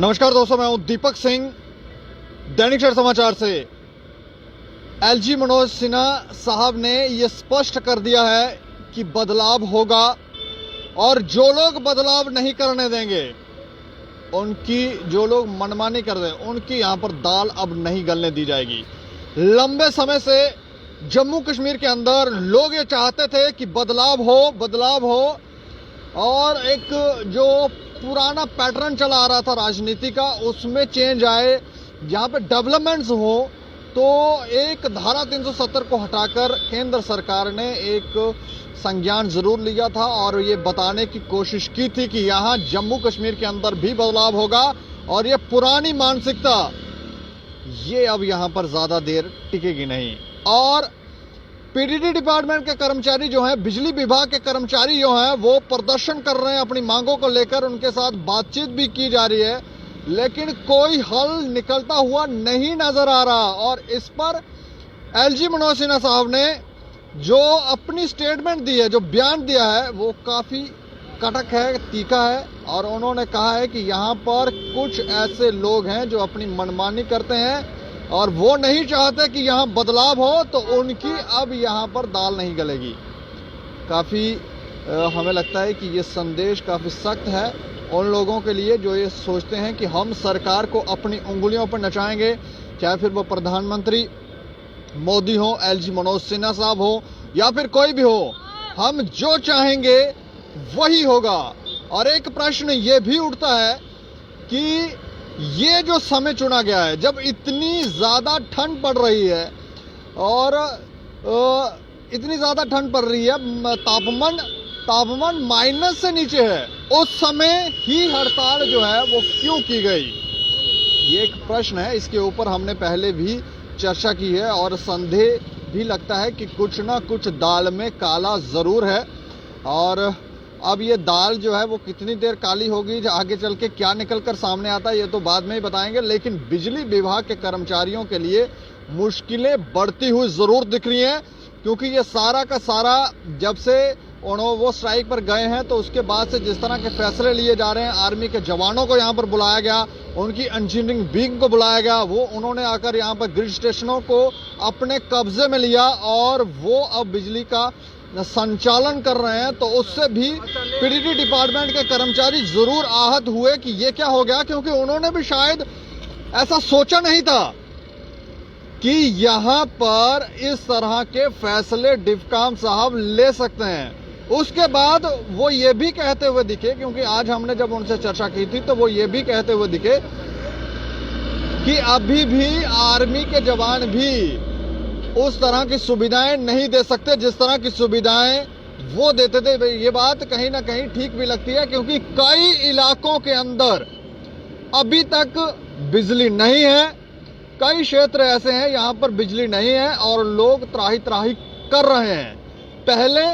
नमस्कार दोस्तों, मैं हूं दीपक सिंह, दैनिक सवेरा समाचार से। एलजी मनोज सिन्हा साहब ने यह स्पष्ट कर दिया है कि बदलाव होगा और जो लोग बदलाव नहीं करने देंगे, उनकी जो लोग मनमानी कर रहे हैं, उनकी यहां पर दाल अब नहीं गलने दी जाएगी। लंबे समय से जम्मू कश्मीर के अंदर लोग ये चाहते थे कि बदलाव हो और एक जो पुराना पैटर्न चला आ रहा था राजनीति का, उसमें चेंज आए, जहां पे डेवलपमेंट्स हो। तो एक धारा 370 को हटाकर केंद्र सरकार ने एक संज्ञान जरूर लिया था और ये बताने की कोशिश की थी कि यहां जम्मू कश्मीर के अंदर भी बदलाव होगा और ये पुरानी मानसिकता ये अब यहां पर ज्यादा देर टिकेगी नहीं। और पीडीडी डिपार्टमेंट के कर्मचारी जो हैं, बिजली विभाग के कर्मचारी जो हैं, वो प्रदर्शन कर रहे हैं अपनी मांगों को लेकर। उनके साथ बातचीत भी की जा रही है, लेकिन कोई हल निकलता हुआ नहीं नजर आ रहा। और इस पर एलजी मनोज सिन्हा साहब ने जो अपनी स्टेटमेंट दी है, जो बयान दिया है, वो काफी कड़क है, तीखा है। और उन्होंने कहा है कि यहाँ पर कुछ ऐसे लोग हैं जो अपनी मनमानी करते हैं और वो नहीं चाहते कि यहाँ बदलाव हो, तो उनकी अब यहाँ पर दाल नहीं गलेगी। काफ़ी हमें लगता है कि ये संदेश काफ़ी सख्त है उन लोगों के लिए जो ये सोचते हैं कि हम सरकार को अपनी उंगलियों पर नचाएंगे, चाहे फिर वो प्रधानमंत्री मोदी हो, एलजी मनोज सिन्हा साहब हो, या फिर कोई भी हो। हम जो चाहेंगे वही होगा। और एक प्रश्न ये भी उठता है कि ये जो समय चुना गया है, जब इतनी ज्यादा ठंड पड़ रही है और इतनी ज्यादा ठंड पड़ रही है, तापमान माइनस से नीचे है, उस समय ही हड़ताल जो है वो क्यों की गई, ये एक प्रश्न है। इसके ऊपर हमने पहले भी चर्चा की है और संदेह भी लगता है कि कुछ ना कुछ दाल में काला जरूर है। और अब ये दाल जो है वो कितनी देर काली होगी, आगे चल के क्या निकल कर सामने आता है, ये तो बाद में ही बताएंगे। लेकिन बिजली विभाग के कर्मचारियों के लिए मुश्किलें बढ़ती हुई जरूर दिख रही हैं, क्योंकि ये सारा का सारा जब से वो स्ट्राइक पर गए हैं, तो उसके बाद से जिस तरह के फैसले लिए जा रहे हैं, आर्मी के जवानों को यहाँ पर बुलाया गया, उनकी इंजीनियरिंग विंग को बुलाया गया, वो उन्होंने आकर यहाँ पर ग्रिड स्टेशनों को अपने कब्जे में लिया और वो अब बिजली का संचालन कर रहे हैं। तो उससे भी पीडीडी डिपार्टमेंट के कर्मचारी जरूर आहत हुए कि ये क्या हो गया, क्योंकि उन्होंने भी शायद ऐसा सोचा नहीं था कि यहां पर इस तरह के फैसले डिफकाम साहब ले सकते हैं। उसके बाद वो ये भी कहते हुए दिखे, क्योंकि आज हमने जब उनसे चर्चा की थी तो वो ये भी कहते हुए दिखे कि अभी भी आर्मी के जवान भी उस तरह की सुविधाएं नहीं दे सकते जिस तरह की सुविधाएं वो देते थे। ये बात कहीं ना कहीं ठीक भी लगती है, क्योंकि कई इलाकों के अंदर अभी तक बिजली नहीं है। कई क्षेत्र ऐसे हैं यहां पर बिजली नहीं है और लोग त्राही त्राही कर रहे हैं। पहले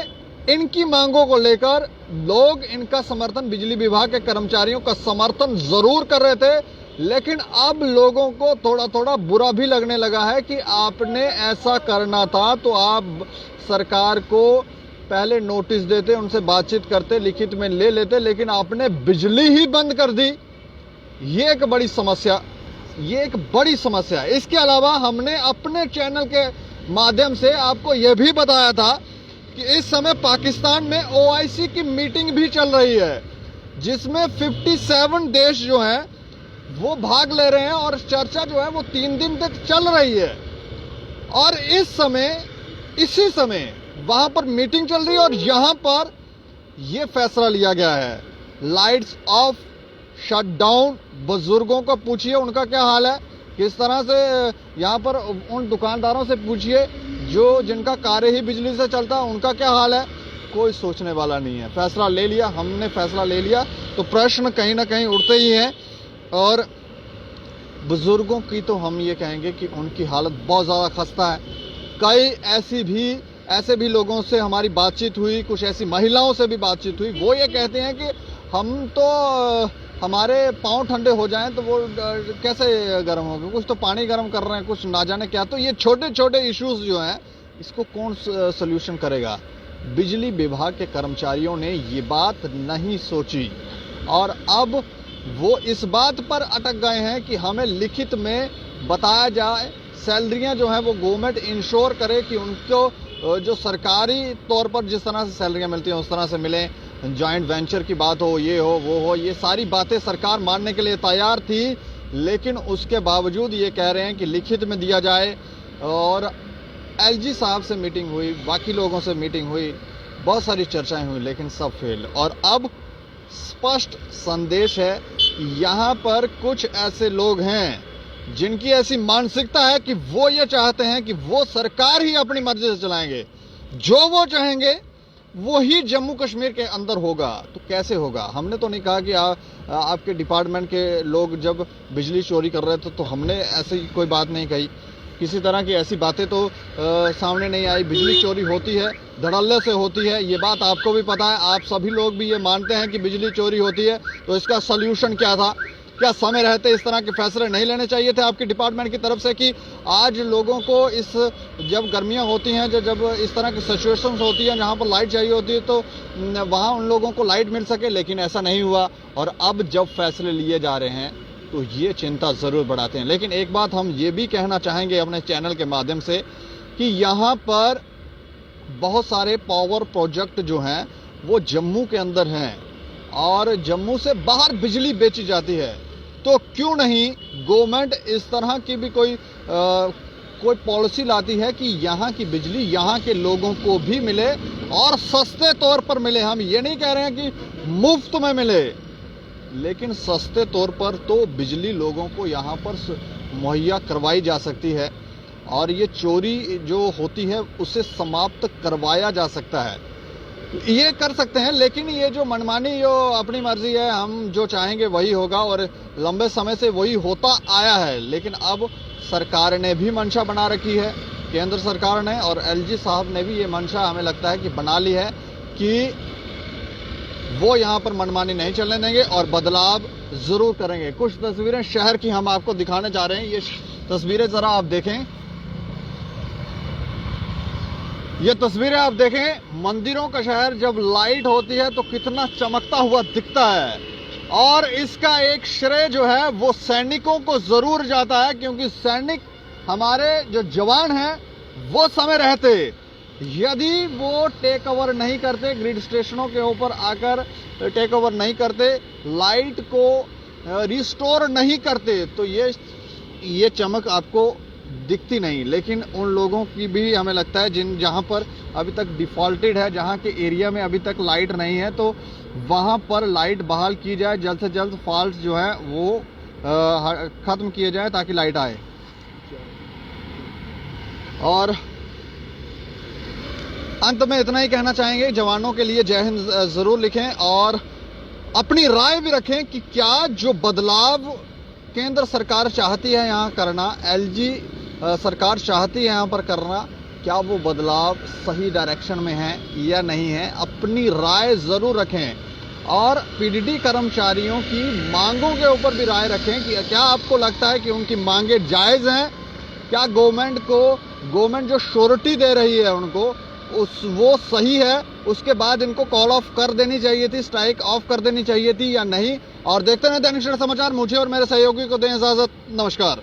इनकी मांगों को लेकर लोग इनका समर्थन, बिजली विभाग के कर्मचारियों का समर्थन जरूर कर रहे थे, लेकिन अब लोगों को थोड़ा थोड़ा बुरा भी लगने लगा है कि आपने ऐसा करना था तो आप सरकार को पहले नोटिस देते, उनसे बातचीत करते, लिखित में ले लेते, लेकिन आपने बिजली ही बंद कर दी। ये एक बड़ी समस्या है। इसके अलावा हमने अपने चैनल के माध्यम से आपको यह भी बताया था कि इस समय पाकिस्तान में ओआईसी की मीटिंग भी चल रही है, जिसमें 57 देश जो हैं वो भाग ले रहे हैं और चर्चा जो है वो 3 दिन तक चल रही है। और इसी समय वहां पर मीटिंग चल रही है और यहां पर यह फैसला लिया गया है, लाइट्स ऑफ, शटडाउन। बुजुर्गों को पूछिए उनका क्या हाल है, किस तरह से यहां पर उन दुकानदारों से पूछिए जिनका कार्य ही बिजली से चलता है, उनका क्या हाल है। कोई सोचने वाला नहीं है। फैसला ले लिया, हमने फैसला ले लिया, तो प्रश्न कहीं ना कहीं उठते ही हैं। और बुजुर्गों की तो हम ये कहेंगे कि उनकी हालत बहुत ज़्यादा खस्ता है। कई ऐसे भी लोगों से हमारी बातचीत हुई, कुछ ऐसी महिलाओं से भी बातचीत हुई, वो ये कहते हैं कि हम तो हमारे पाँव ठंडे हो जाएं तो वो कैसे गर्म होंगे, कुछ तो पानी गर्म कर रहे हैं, कुछ ना जाने क्या। तो ये छोटे छोटे इश्यूज जो हैं, इसको कौन सोल्यूशन करेगा। बिजली विभाग के कर्मचारियों ने ये बात नहीं सोची और अब वो इस बात पर अटक गए हैं कि हमें लिखित में बताया जाए, सैलरियां जो हैं वो गवर्नमेंट इंश्योर करे कि उनको जो सरकारी तौर पर जिस तरह से सैलरियां मिलती हैं उस तरह से मिलें। जॉइंट वेंचर की बात हो, ये हो वो हो, ये सारी बातें सरकार मानने के लिए तैयार थी, लेकिन उसके बावजूद ये कह रहे हैं कि लिखित में दिया जाए। और एलजी साहब से मीटिंग हुई, बाकी लोगों से मीटिंग हुई, बहुत सारी चर्चाएं हुई, लेकिन सब फेल। और अब स्पष्ट संदेश है, यहाँ पर कुछ ऐसे लोग हैं जिनकी ऐसी मानसिकता है कि वो ये चाहते हैं कि वो सरकार ही अपनी मर्जी से चलाएंगे, जो वो चाहेंगे वो ही जम्मू कश्मीर के अंदर होगा। तो कैसे होगा? हमने तो नहीं कहा कि आपके डिपार्टमेंट के लोग जब बिजली चोरी कर रहे थे तो हमने ऐसी कोई बात नहीं कही, किसी तरह की ऐसी बातें तो सामने नहीं आई। बिजली चोरी होती है, धड़ल्ले से होती है, ये बात आपको भी पता है, आप सभी लोग भी ये मानते हैं कि बिजली चोरी होती है। तो इसका सल्यूशन क्या था? क्या समय रहते इस तरह के फैसले नहीं लेने चाहिए थे आपके डिपार्टमेंट की तरफ से कि आज लोगों को इस जब गर्मियां होती हैं, जब इस तरह की सिचुएशंस होती हैं जहां पर लाइट चाहिए होती है तो वहां उन लोगों को लाइट मिल सके, लेकिन ऐसा नहीं हुआ। और अब जब फैसले लिए जा रहे हैं तो ये चिंता ज़रूर बढ़ाते हैं। लेकिन एक बात हम ये भी कहना चाहेंगे अपने चैनल के माध्यम से कि यहाँ पर बहुत सारे पावर प्रोजेक्ट जो हैं वो जम्मू के अंदर हैं और जम्मू से बाहर बिजली बेची जाती है। तो क्यों नहीं गवर्नमेंट इस तरह की भी कोई पॉलिसी लाती है कि यहाँ की बिजली यहाँ के लोगों को भी मिले और सस्ते तौर पर मिले। हम ये नहीं कह रहे हैं कि मुफ्त में मिले, लेकिन सस्ते तौर पर तो बिजली लोगों को यहाँ पर मुहैया करवाई जा सकती है और ये चोरी जो होती है उसे समाप्त करवाया जा सकता है। ये कर सकते हैं, लेकिन ये जो मनमानी जो अपनी मर्जी है, हम जो चाहेंगे वही होगा और लंबे समय से वही होता आया है। लेकिन अब सरकार ने भी मंशा बना रखी है, केंद्र सरकार ने, और एलजी साहब ने भी ये मंशा हमें लगता है कि बना ली है कि वो यहाँ पर मनमानी नहीं चलने देंगे और बदलाव जरूर करेंगे। कुछ तस्वीरें शहर की हम आपको दिखाने जा रहे हैं। ये तस्वीरें जरा आप देखें, ये तस्वीरें आप देखें। मंदिरों का शहर जब लाइट होती है तो कितना चमकता हुआ दिखता है और इसका एक श्रेय जो है वो सैनिकों को जरूर जाता है, क्योंकि सैनिक हमारे जो जवान हैं वो समय रहते यदि वो टेक ओवर नहीं करते, ग्रिड स्टेशनों के ऊपर आकर टेक ओवर नहीं करते, लाइट को रिस्टोर नहीं करते, तो ये चमक आपको दिखती नहीं। लेकिन उन लोगों की भी हमें लगता है जहां पर अभी तक डिफॉल्टेड है, जहां के एरिया में अभी तक लाइट नहीं है, तो वहां पर लाइट बहाल की जाए, जल्द से जल्द फॉल्ट जो है वो खत्म किए जाए ताकि लाइट आए। और अंत में इतना ही कहना चाहेंगे, जवानों के लिए जय हिंद जरूर लिखें और अपनी राय भी रखें कि क्या जो बदलाव केंद्र सरकार चाहती है यहाँ करना, एलजी सरकार चाहती है यहाँ पर करना, क्या वो बदलाव सही डायरेक्शन में है या नहीं है। अपनी राय जरूर रखें और पीडीडी कर्मचारियों की मांगों के ऊपर भी राय रखें कि क्या आपको लगता है कि उनकी मांगे जायज़ हैं, क्या गवर्नमेंट जो श्योरिटी दे रही है उनको वो सही है। उसके बाद इनको कॉल ऑफ कर देनी चाहिए थी, स्ट्राइक ऑफ कर देनी चाहिए थी या नहीं। और देखते रहें दैनिक सवेरा समाचार। मुझे और मेरे सहयोगी को दें इजाजत। नमस्कार।